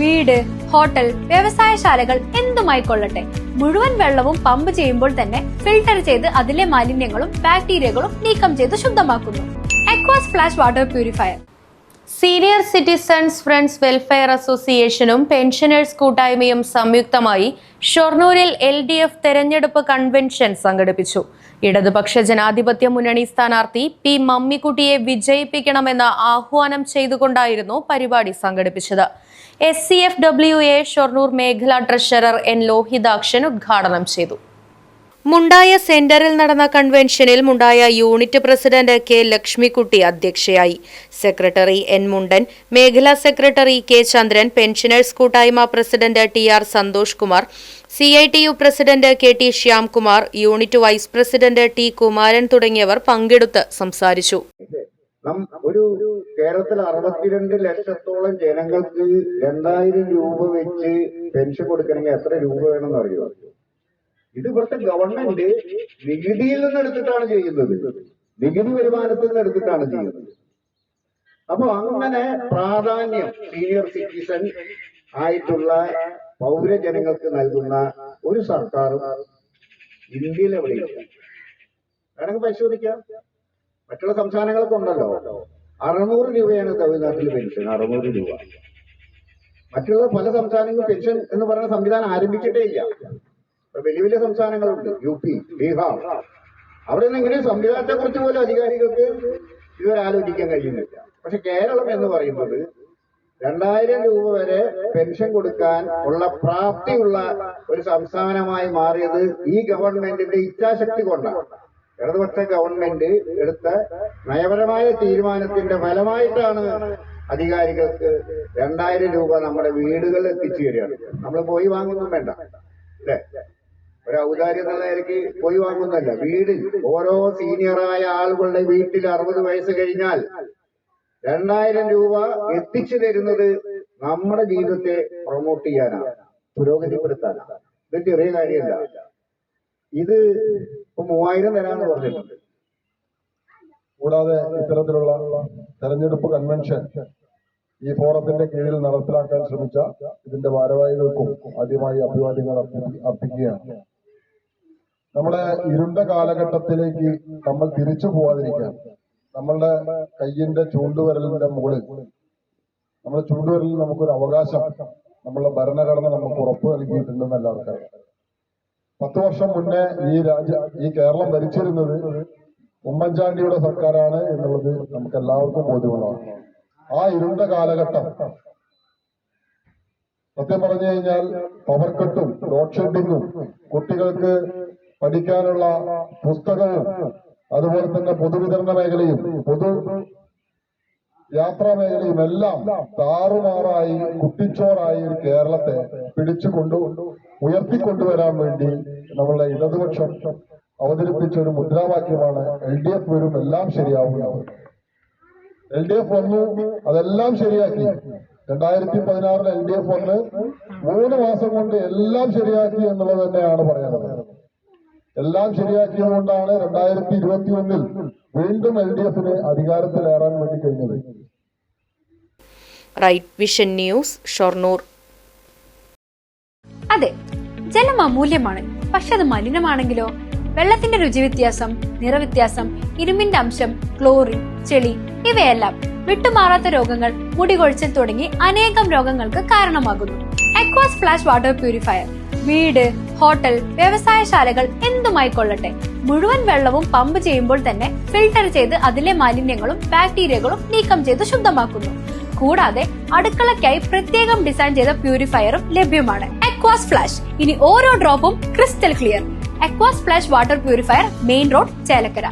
വീട്, ഹോട്ടൽ, വ്യവസായശാലകൾ എന്തുമായിക്കൊള്ളട്ടെ, മുഴുവൻ വെള്ളവും പമ്പ് ചെയ്യുമ്പോൾ തന്നെ ഫിൽട്ടർ ചെയ്ത് അതിലെ മാലിന്യങ്ങളും ബാക്ടീരിയകളും നീക്കം ചെയ്ത് ശുദ്ധമാക്കുന്നു. Aquas flash water purifier. Senior citizens friends welfare അസോസിയേഷനും പെൻഷനേഴ്സ് കൂട്ടായ്മയും സംയുക്തമായി ഷൊർണൂരിൽ LDF തെരഞ്ഞെടുപ്പ് കൺവെൻഷൻ സംഘടിപ്പിച്ചു. ഇടതുപക്ഷ ജനാധിപത്യ മുന്നണി സ്ഥാനാർത്ഥി P. മമ്മിക്കുട്ടിയെ വിജയിപ്പിക്കണമെന്ന് ആഹ്വാനം ചെയ്തുകൊണ്ടായിരുന്നു പരിപാടി സംഘടിപ്പിച്ചത്. SCFWA ഷൊർണൂർ മേഖലാ ട്രഷറർ N. ലോഹിതാക്ഷൻ ഉദ്ഘാടനം ചെയ്തു. മുണ്ടായ സെന്ററിൽ നടന്ന കൺവെൻഷനിൽ Mundaya unit president K. Lakshmikutty അധ്യക്ഷയായി. Secretary N. മുണ്ടൻ, മേഖലാ സെക്രട്ടറി K. ചന്ദ്രൻ, പെൻഷനേഴ്സ് കൂട്ടായ്മ president TR. Santhosh Kumar, CITU president KT. Shyamkumar, unit vice president T. Kumaran തുടങ്ങിയവർ പങ്കെടുത്ത് സംസാരിച്ചു. ഒരു കേരളത്തിൽ 62 ലക്ഷത്തോളം ജനങ്ങൾക്ക് 2000 രൂപ വെച്ച് പെൻഷൻ കൊടുക്കണമെങ്കിൽ എത്ര രൂപ വേണമെന്ന് അറിയുമോ? ഇത് ഇവിടുത്തെ ഗവൺമെന്റ് നികുതിയിൽ നിന്ന് എടുത്തിട്ടാണ് ചെയ്യുന്നത്, നികുതി വരുമാനത്തിൽ നിന്ന് എടുത്തിട്ടാണ് ചെയ്യുന്നത്. അപ്പൊ അങ്ങനെ പ്രാധാന്യം സീനിയർ സിറ്റിസൺ ആയിട്ടുള്ള പൗരജനങ്ങൾക്ക് നൽകുന്ന ഒരു സർക്കാരും ഇന്ത്യയിൽ എവിടെയില്ല. വേണമെങ്കിൽ പരിശോധിക്കാം, മറ്റുള്ള സംസ്ഥാനങ്ങളൊക്കെ ഉണ്ടല്ലോ. 600 രൂപയാണ് തമിഴ്നാട്ടിൽ പെൻഷൻ, 600 രൂപ. മറ്റുള്ള പല സംസ്ഥാനങ്ങളും പെൻഷൻ എന്ന് പറയുന്ന സംവിധാനം ആരംഭിച്ചിട്ടേ ഇല്ല. വലിയ വലിയ സംസ്ഥാനങ്ങളുണ്ട്, UP, ബീഹാർ. അവിടെ നിന്ന് ഇങ്ങനെ സംവിധാനത്തെ കുറിച്ച് പോലും അധികാരികൾക്ക് ഇതുവരെ ആലോചിക്കാൻ കഴിയുന്നില്ല. പക്ഷെ കേരളം എന്ന് പറയുന്നത് 2000 രൂപ വരെ പെൻഷൻ കൊടുക്കാൻ ഉള്ള പ്രാപ്തിയുള്ള ഒരു സംസ്ഥാനമായി മാറിയത് ഈ ഗവൺമെന്റിന്റെ ഇച്ഛാശക്തി കൊണ്ടാണ്. ഇടതുപക്ഷ ഗവൺമെന്റ് എടുത്ത നയപരമായ തീരുമാനത്തിന്റെ ഫലമായിട്ടാണ് അധികാരികൾക്ക് 2000 രൂപ നമ്മുടെ വീടുകളിൽ എത്തിച്ചു തരികയാണ്. നമ്മൾ പോയി വാങ്ങുന്നും വേണ്ട, അല്ലെ? ഒരു ഔദാര്യം എന്നുള്ള നിലയ്ക്ക് പോയി വാങ്ങുന്നല്ല, വീടിൽ ഓരോ സീനിയറായ ആളുകളുടെ വീട്ടിൽ 60 വയസ്സ് കഴിഞ്ഞാൽ 2000 രൂപ എത്തിച്ചു തരുന്നത് നമ്മുടെ ജീവിതത്തെ പ്രൊമോട്ട് ചെയ്യാനാണ്, പുരോഗതിപ്പെടുത്താനാണ്. ഇത് ചെറിയ കാര്യമല്ല. ഇത് ഇപ്പൊ 3000 തരാന്ന് പറഞ്ഞിട്ടുണ്ട്. കൂടാതെ ഇത്തരത്തിലുള്ള തെരഞ്ഞെടുപ്പ് കൺവെൻഷൻ ഈ ഫോറത്തിന്റെ കീഴിൽ നടപ്പിലാക്കാൻ ശ്രമിച്ച ഇതിന്റെ ഭാരവാഹികൾക്കും ആദ്യമായി അഭിവാദ്യങ്ങൾ അർപ്പിക്കുകയാണ്. നമ്മളെ ഇരുണ്ട കാലഘട്ടത്തിലേക്ക് നമ്മൾ തിരിച്ചു പോവാതിരിക്കാൻ നമ്മളുടെ കയ്യിന്റെ ചൂണ്ടുവിരലിന്റെ മുകളിൽ, നമ്മുടെ ചൂണ്ടുവിരലിൽ നമുക്കൊരു അവകാശം നമ്മളുടെ ഭരണഘടന നമുക്ക് ഉറപ്പ് നൽകിയിട്ടുണ്ടെന്ന് എല്ലാവർക്കും അറിയാം. 10 വർഷം മുന്നേ ഈ കേരളം ഭരിച്ചിരുന്നത് ഉമ്മൻചാണ്ടിയുടെ സർക്കാരാണ് എന്നുള്ളത് നമുക്ക് എല്ലാവർക്കും ബോധ്യമുള്ളതാണ്. ആ ഇരുണ്ട കാലഘട്ടം സത്യം പറഞ്ഞു കഴിഞ്ഞാൽ പവർ കട്ടും ലോഡ് ഷെഡിങ്ങും കുട്ടികൾക്ക് പഠിക്കാനുള്ള പുസ്തകവും അതുപോലെ തന്നെ പൊതുവിതരണ മേഖലയും പൊതു യാത്രാ മേഖലയും എല്ലാം താറുമാറായി കുട്ടിച്ചോറായി ഒരു കേരളത്തെ ഉയർത്തിക്കൊണ്ടുവരാൻ വേണ്ടി നമ്മളുടെ ഇടതുപക്ഷം അവതരിപ്പിച്ച ഒരു മുദ്രാവാക്യമാണ് LDF വരും എല്ലാം ശരിയാവുന്നത്. LDF വന്നു, അതെല്ലാം ശരിയാക്കി. 2016 LDF വന്ന് 3 മാസം കൊണ്ട് എല്ലാം ശരിയാക്കി എന്നുള്ളത് തന്നെയാണ് പറയുന്നത്. എല്ലാം ശരിയാക്കിയതുകൊണ്ടാണ് 2021 വീണ്ടും LDFന് അധികാരത്തിലേറാൻ വേണ്ടി കഴിഞ്ഞത്. Right Vision News, Shoranur. അതെ, ജലം അമൂല്യമാണ്. പക്ഷെ അത് മലിനമാണെങ്കിലോ? വെള്ളത്തിന്റെ രുചി വ്യത്യാസം, നിറവ്യത്യാസം, ഇരുമ്പിന്റെ അംശം, ക്ലോറിൻ, ചെളി ഇവയെല്ലാം വിട്ടുമാറാത്ത രോഗങ്ങൾ, മുടികൊഴിച്ചിൽ തുടങ്ങി അനേകം രോഗങ്ങൾക്ക് കാരണമാകുന്നു. അക്വാസ് ഫ്ലാഷ് വാട്ടർ പ്യൂരിഫയർ. വീട്, ഹോട്ടൽ, വ്യവസായശാലകൾ എന്തുമായിക്കൊള്ളട്ടെ, മുഴുവൻ വെള്ളവും പമ്പ് ചെയ്യുമ്പോൾ തന്നെ ഫിൽട്ടർ ചെയ്ത് അതിലെ മാലിന്യങ്ങളും ബാക്ടീരിയകളും നീക്കം ചെയ്ത് ശുദ്ധമാക്കുന്നു. കൂടാതെ അടുക്കളയ്ക്കായി പ്രത്യേകം ഡിസൈൻ ചെയ്ത പ്യൂരിഫയറും ലഭ്യമാണ്. അക്വാസ് ഫ്ലാഷ്, ഇനി ഓരോ ഡ്രോപ്പും crystal clear. Aquas flash water purifier, main road, Chelakkara.